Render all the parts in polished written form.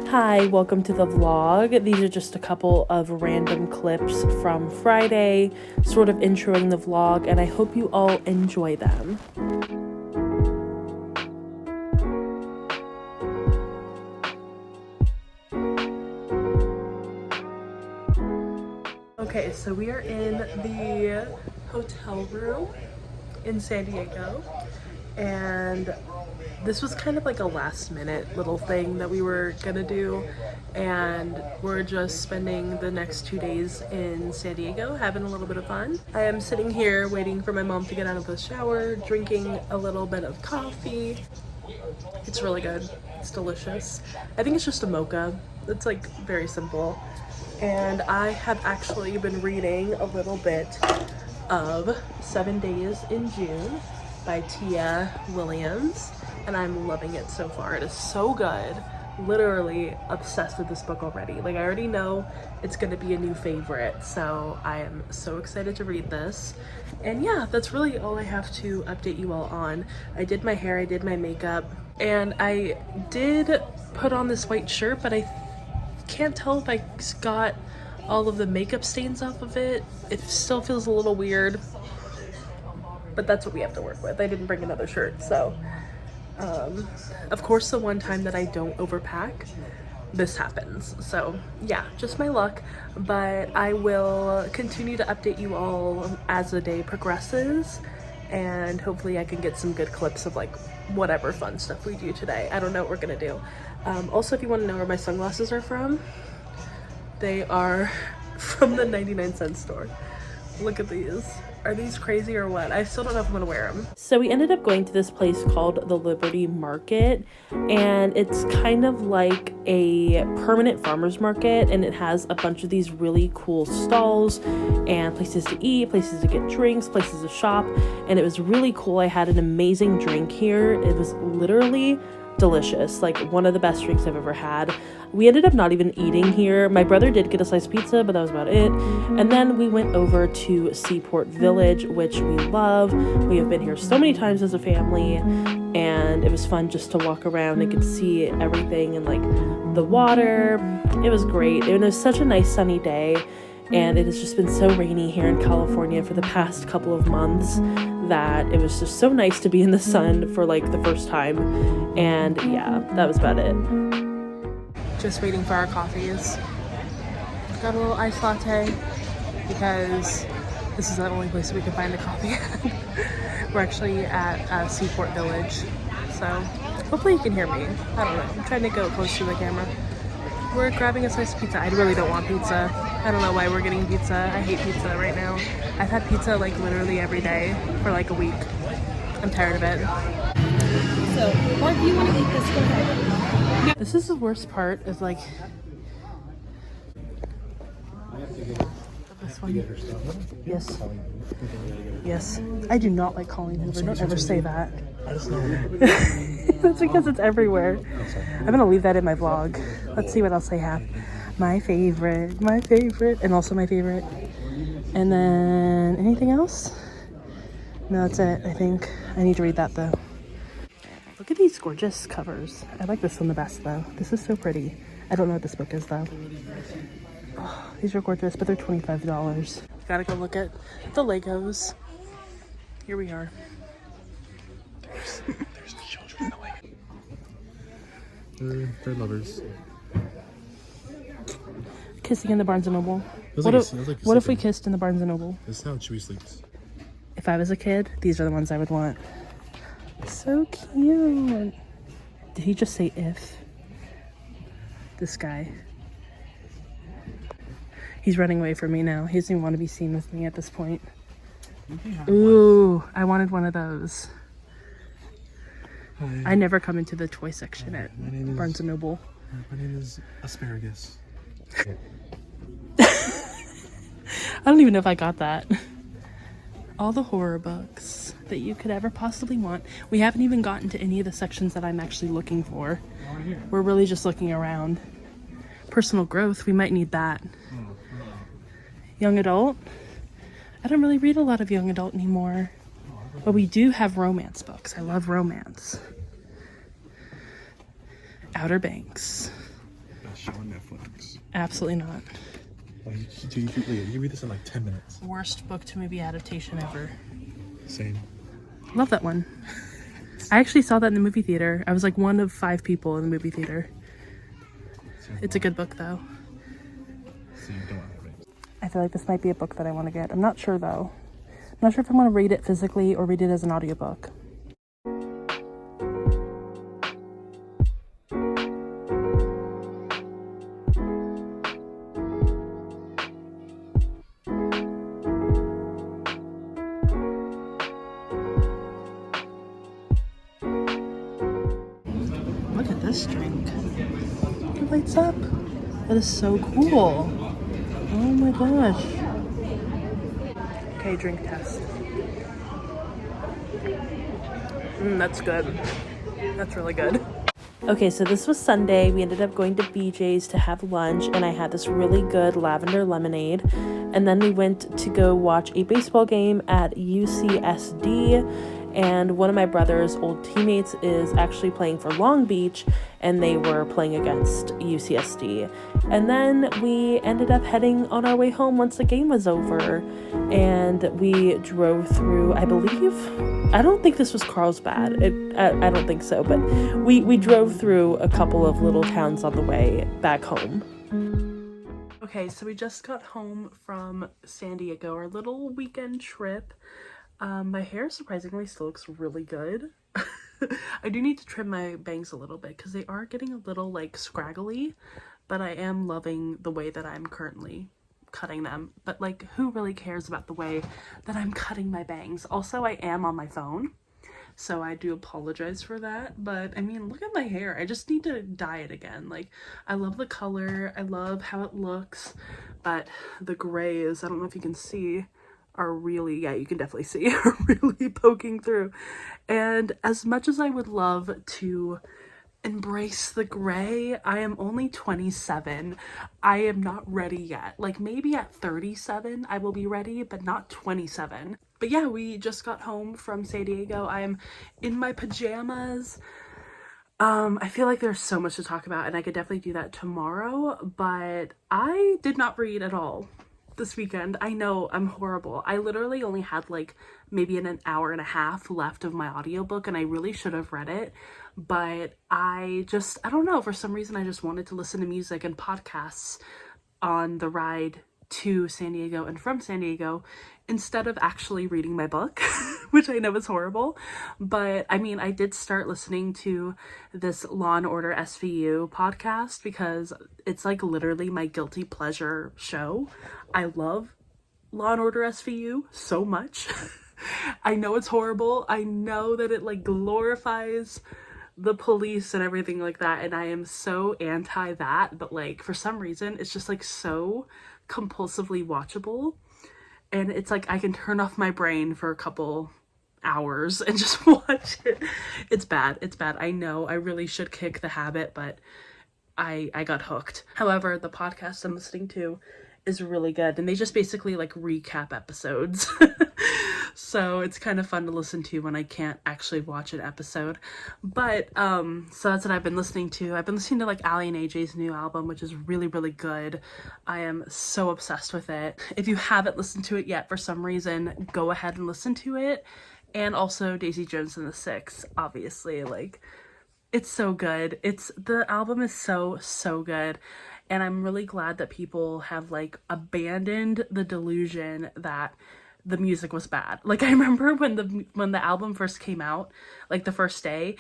Hi, welcome to the vlog. These are just a couple of random clips from Friday, sort of introing the vlog, and I hope you all enjoy them. Okay, so we are in the hotel room in San Diego, and this was kind of like a last minute little thing that we were gonna do, and we're just spending the next 2 days in San Diego having a little bit of fun. I am sitting here waiting for my mom to get out of the shower, drinking a little bit of coffee. It's really good. It's delicious. I think it's just a mocha. It's like very simple. And I have actually been reading a little bit of 7 Days in June by Tia Williams, and I'm loving it so far. It is so good. Literally obsessed with this book already. Like, I already know it's gonna be a new favorite, so I am so excited to read this. And yeah, that's really all I have to update you all on. I did my hair, I did my makeup, and I did put on this white shirt, but I can't tell if I got all of the makeup stains off of it. It still feels a little weird, but that's what we have to work with. I didn't bring another shirt, so of course the one time that I don't overpack, this happens. So yeah, just my luck, but I will continue to update you all as the day progresses, and hopefully I can get some good clips of like whatever fun stuff we do today. I don't know what we're gonna do. Also, if you want to know where my sunglasses are from, they are from the 99-cent store. Look at these. Are these crazy or what? I still don't know if I'm gonna wear them. So we ended up going to this place called the Liberty Market, and it's kind of like a permanent farmer's market, and it has a bunch of these really cool stalls and places to eat, places to get drinks, places to shop, and it was really cool. I had an amazing drink here. It was literally delicious, like one of the best drinks I've ever had. We ended up not even eating here. My brother did get a sliced pizza, but that was about it. And then we went over to Seaport Village, which we love. We have been here so many times as a family, and it was fun just to walk around and get to see everything and like the water. It was great. It was such a nice sunny day, and it has just been so rainy here in California for the past couple of months that it was just so nice to be in the sun for like the first time. And yeah, that was about it. Just waiting for our coffees. Got a little iced latte because this is the only place we can find a coffee at. We're actually at Seaport Village, so hopefully you can hear me. I don't know, I'm trying to go close to the camera. We're grabbing a slice of pizza. I really don't want pizza. I don't know why we're getting pizza. I hate pizza right now. I've had pizza like literally every day for like a week. I'm tired of it. So, or if you want to eat this, go ahead. This is the worst part, is like this one. Yes. Yes. I do not like Colleen Hoover. Don't ever say that. That's because it's everywhere. I'm gonna leave that in my vlog. Let's see what else I have. My favorite, and also my favorite. And then anything else? No, that's it, I think. I need to read that though. Look at these gorgeous covers. I like this one the best though. This is so pretty. I don't know what this book is though. Oh, these are gorgeous, but they're $25. Gotta go look at the Legos. Here we are. There's the children in the Lego. They're lovers. Kissing in the Barnes & Noble. What If we kissed in the Barnes & Noble? This is how Chewie sleeps. If I was a kid, these are the ones I would want. So cute. Did he just say if? This guy. He's running away from me now. He doesn't even want to be seen with me at this point. Ooh, I wanted one of those. Hi. I never come into the toy section at Barnes & Noble. My name is Asparagus. I don't even know if I got that. All the horror books that you could ever possibly want. We haven't even gotten to any of the sections that I'm actually looking for. We're really just looking around. Personal growth, we might need that. Young adult. I don't really read a lot of young adult anymore. But we do have romance books. I love romance. Outer Banks. Absolutely not. Like, you read this in like 10 minutes. Worst book to movie adaptation ever. Same. Love that one. I actually saw that in the movie theater. I was like one of 5 people in the movie theater. It's a good book though. So you don't have it. I feel like this might be a book that I want to get. I'm not sure though. I'm not sure if I want to read it physically or read it as an audiobook. Look at this drink. It lights up. That is so cool. Oh my gosh. Okay, drink test. That's good. That's really good. Okay, so this was Sunday. We ended up going to BJ's to have lunch, and I had this really good lavender lemonade. And then we went to go watch a baseball game at UCSD. And one of my brother's old teammates is actually playing for Long Beach, and they were playing against UCSD. And then we ended up heading on our way home once the game was over, and we drove through, I don't think this was Carlsbad. I don't think so, but we drove through a couple of little towns on the way back home. Okay, so we just got home from San Diego, our little weekend trip. My hair surprisingly still looks really good. I do need to trim my bangs a little bit because they are getting a little like scraggly, but I am loving the way that I'm currently cutting them. But like, who really cares about the way that I'm cutting my bangs? Also, I am on my phone, so I do apologize for that. But I mean, look at my hair. I just need to dye it again. Like, I love the color, I love how it looks, but the grays, I don't know if you can see, are really, yeah, you can definitely see, are really poking through. And as much as I would love to embrace the gray, I am only 27. I am not ready yet. Like, maybe at 37 I will be ready, but not 27. But yeah, we just got home from San Diego. I am in my pajamas. I feel like there's so much to talk about, and I could definitely do that tomorrow, but I did not read at all this weekend. I know, I'm horrible. I literally only had like maybe an hour and a half left of my audiobook, and I really should have read it, but I don't know, for some reason I just wanted to listen to music and podcasts on the ride to San Diego and from San Diego instead of actually reading my book, which I know is horrible. But I mean, I did start listening to this Law and Order SVU podcast because it's like literally my guilty pleasure show. I love Law and Order SVU so much. I know it's horrible. I know that it like glorifies the police and everything like that, and I am so anti that, but like for some reason it's just like so compulsively watchable, and it's like I can turn off my brain for a couple hours and just watch it. It's bad. I know I really should kick the habit, but I got hooked. However, the podcast I'm listening to is really good, and they just basically like recap episodes. So it's kind of fun to listen to when I can't actually watch an episode. But so that's what I've been listening to. I've been listening to like Ali and AJ's new album, which is really, really good. I am so obsessed with it. If you haven't listened to it yet for some reason, go ahead and listen to it. And also Daisy Jones and the Six, obviously. Like, it's so good. The album is so good. And I'm really glad that people have like abandoned the delusion that the music was bad. Like, I remember when the album first came out, like the first day,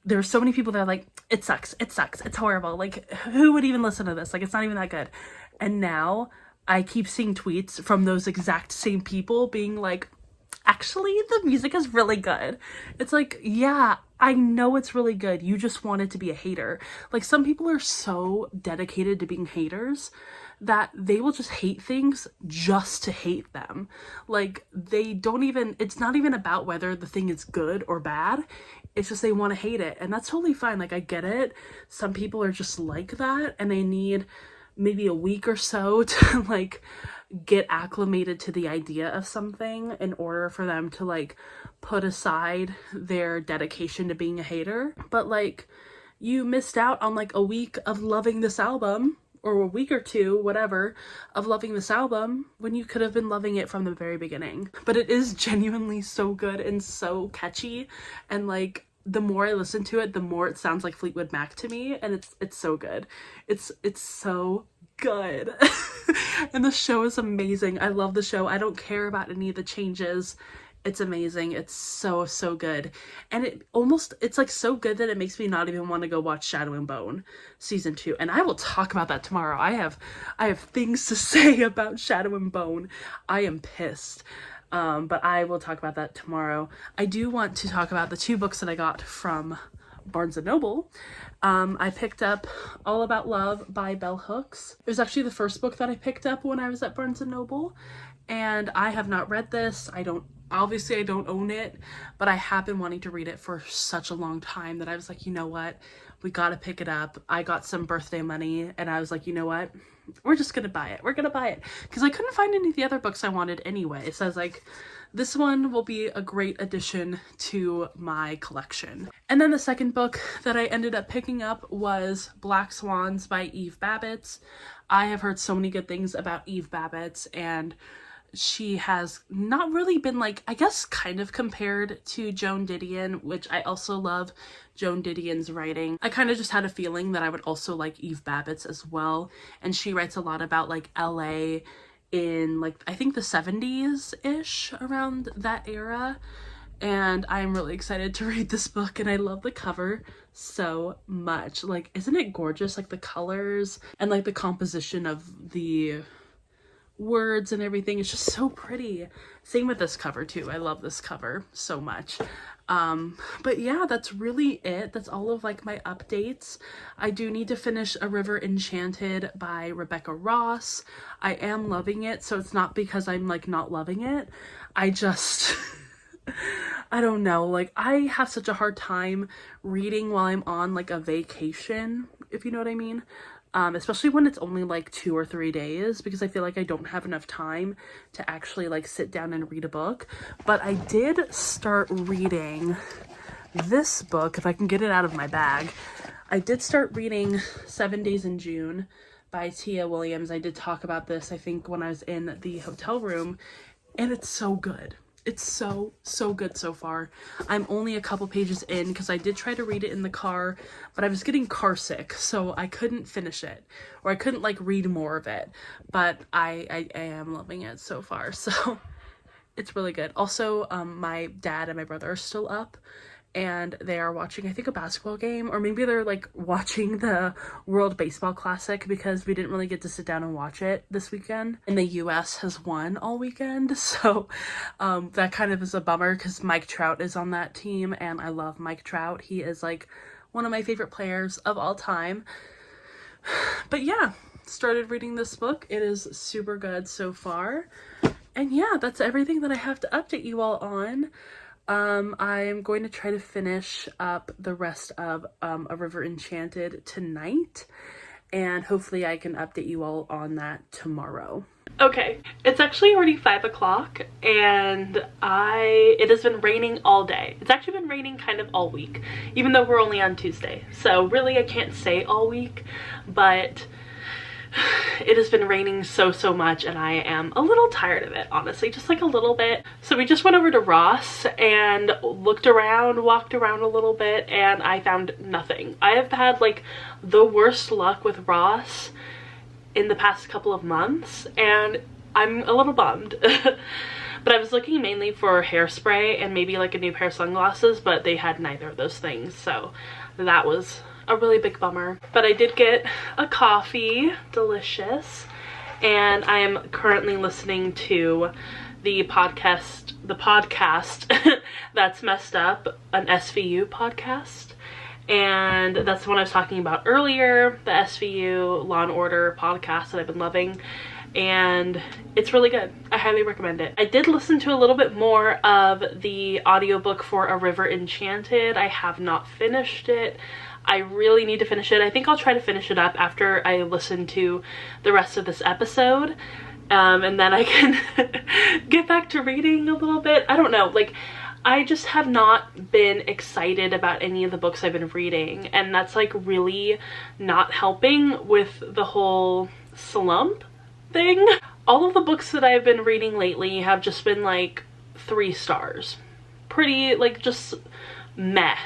there were so many people that are like, it sucks, it's horrible, like who would even listen to this, like it's not even that good. And now I keep seeing tweets from those exact same people being like, actually the music is really good. It's like, yeah, I know it's really good, you just wanted to be a hater. Like, some people are so dedicated to being haters that they will just hate things just to hate them. Like, it's not even about whether the thing is good or bad, it's just they want to hate it, and that's totally fine. Like, I get it. Some people are just like that, and they need maybe a week or so to like get acclimated to the idea of something in order for them to like put aside their dedication to being a hater. But like, you missed out on like a week of loving this album, or a week or two, whatever, of loving this album when you could have been loving it from the very beginning. But it is genuinely so good and so catchy, and like the more I listen to it, the more it sounds like Fleetwood Mac to me, and it's so good. It's so good. And the show is amazing. I love the show. I don't care about any of the changes. It's amazing. It's so good. And it's like so good that it makes me not even want to go watch Shadow and Bone season 2. And I will talk about that tomorrow. I have things to say about Shadow and Bone. I am pissed. But I will talk about that tomorrow. I do want to talk about the 2 books that I got from Barnes & Noble. I picked up All About Love by Bell Hooks. It was actually the first book that I picked up when I was at Barnes & Noble, and I have not read this. I don't own it, but I have been wanting to read it for such a long time that I was like, you know what? We gotta pick it up. I got some birthday money, and I was like, you know what? We're just gonna buy it. We're gonna buy it. Because I couldn't find any of the other books I wanted anyway. So I was like, this one will be a great addition to my collection. And then the second book that I ended up picking up was Black Swans by Eve Babbitt. I have heard so many good things about Eve Babbitt, and she has not really been, like, I guess kind of compared to Joan Didion, which I also love Joan Didion's writing. I kind of just had a feeling that I would also like Eve Babbitt as well, and she writes a lot about like LA in like I think the 70s-ish, around that era, and I'm really excited to read this book, and I love the cover so much. Like, isn't it gorgeous? Like the colors and like the composition of the words and everything, it's just so pretty. Same with this cover too. I love this cover so much. But yeah, that's really it. That's all of like my updates. I do need to finish A River Enchanted by Rebecca Ross. I am loving it, so it's not because I'm like not loving it. I just I don't know, like I have such a hard time reading while I'm on like a vacation, if you know what I mean. Especially when it's only like 2 or 3 days, because I feel like I don't have enough time to actually like sit down and read a book. But I did start reading this book, if I can get it out of my bag. I did start reading 7 Days in June by Tia Williams. I did talk about this, I think, when I was in the hotel room, and it's so good. It's so good so far. I'm only a couple pages in because I did try to read it in the car, but I was getting car sick, so I couldn't finish it, or I couldn't like read more of it. But I am loving it so far, so it's really good. Also, my dad and my brother are still up, and they are watching, I think, a basketball game, or maybe they're like watching the World Baseball Classic, because we didn't really get to sit down and watch it this weekend, and the US has won all weekend. So that kind of is a bummer, because Mike Trout is on that team, and I love Mike Trout. He is like one of my favorite players of all time. But yeah, started reading this book. It is super good so far. And yeah, that's everything that I have to update you all on. I'm going to try to finish up the rest of A River Enchanted tonight, and hopefully I can update you all on that tomorrow. Okay, it's actually already 5 o'clock, and it has been raining all day. It's actually been raining kind of all week, even though we're only on Tuesday. So really I can't say all week, but it has been raining so much, and I am a little tired of it, honestly, just like a little bit. So we just went over to Ross and looked around, walked around a little bit, and I found nothing. I have had like the worst luck with Ross in the past couple of months, and I'm a little bummed. But I was looking mainly for hairspray and maybe like a new pair of sunglasses, but they had neither of those things, so that was a really big bummer. But I did get a coffee, delicious, and I am currently listening to the podcast That's Messed Up, an SVU podcast, and that's the one I was talking about earlier, the SVU Law and Order podcast that I've been loving, and it's really good. I highly recommend it. I did listen to a little bit more of the audiobook for A River Enchanted. I have not finished it. I really need to finish it. I think I'll try to finish it up after I listen to the rest of this episode, and then I can get back to reading a little bit. I don't know, like I just have not been excited about any of the books I've been reading, and that's like really not helping with the whole slump thing. All of the books that I've been reading lately have just been like 3 stars. Pretty like just meh.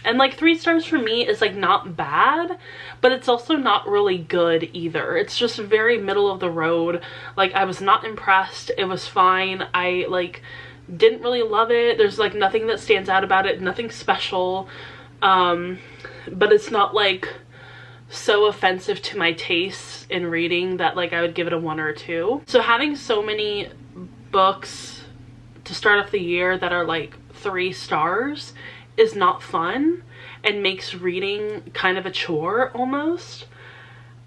And like 3 stars for me is like not bad, but it's also not really good either. It's just very middle of the road. Like I was not impressed. It was fine. I like didn't really love it. There's like nothing that stands out about it, nothing special. But it's not like so offensive to my tastes in reading that like I would give it a 1 or a 2. So having so many books to start off the year that are like 3 stars is not fun and makes reading kind of a chore almost.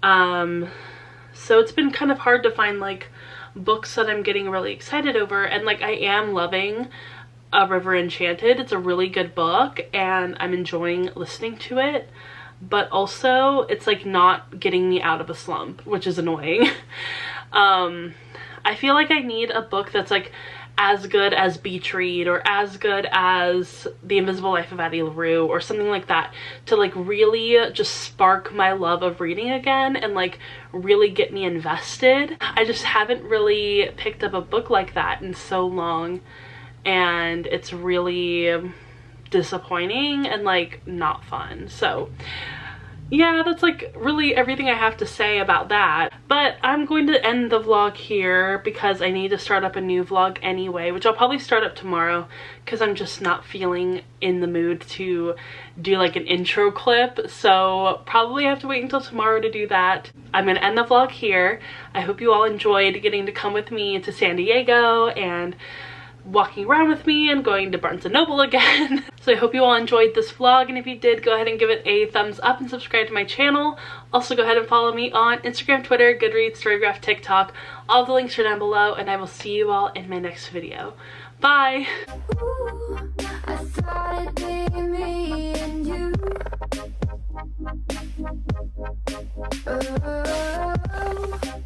So it's been kind of hard to find like books that I'm getting really excited over, and like I am loving A River Enchanted. It's a really good book and I'm enjoying listening to it, but also it's like not getting me out of a slump, which is annoying. I feel like I need a book that's like as good as Beach Read or as good as The Invisible Life of Addie LaRue or something like that to like really just spark my love of reading again and like really get me invested. I just haven't really picked up a book like that in so long, and it's really disappointing and like not fun. So yeah, that's like really everything I have to say about that. But I'm going to end the vlog here because I need to start up a new vlog anyway, which I'll probably start up tomorrow because I'm just not feeling in the mood to do like an intro clip. So probably have to wait until tomorrow to do that. I'm gonna end the vlog here. I hope you all enjoyed getting to come with me to San Diego and walking around with me and going to Barnes & Noble again. So I hope you all enjoyed this vlog, and if you did, go ahead and give it a thumbs up and subscribe to my channel. Also go ahead and follow me on Instagram, Twitter, Goodreads, Storygraph, TikTok. All the links are down below, and I will see you all in my next video. Bye! Ooh, I thought it'd be me and you. Oh.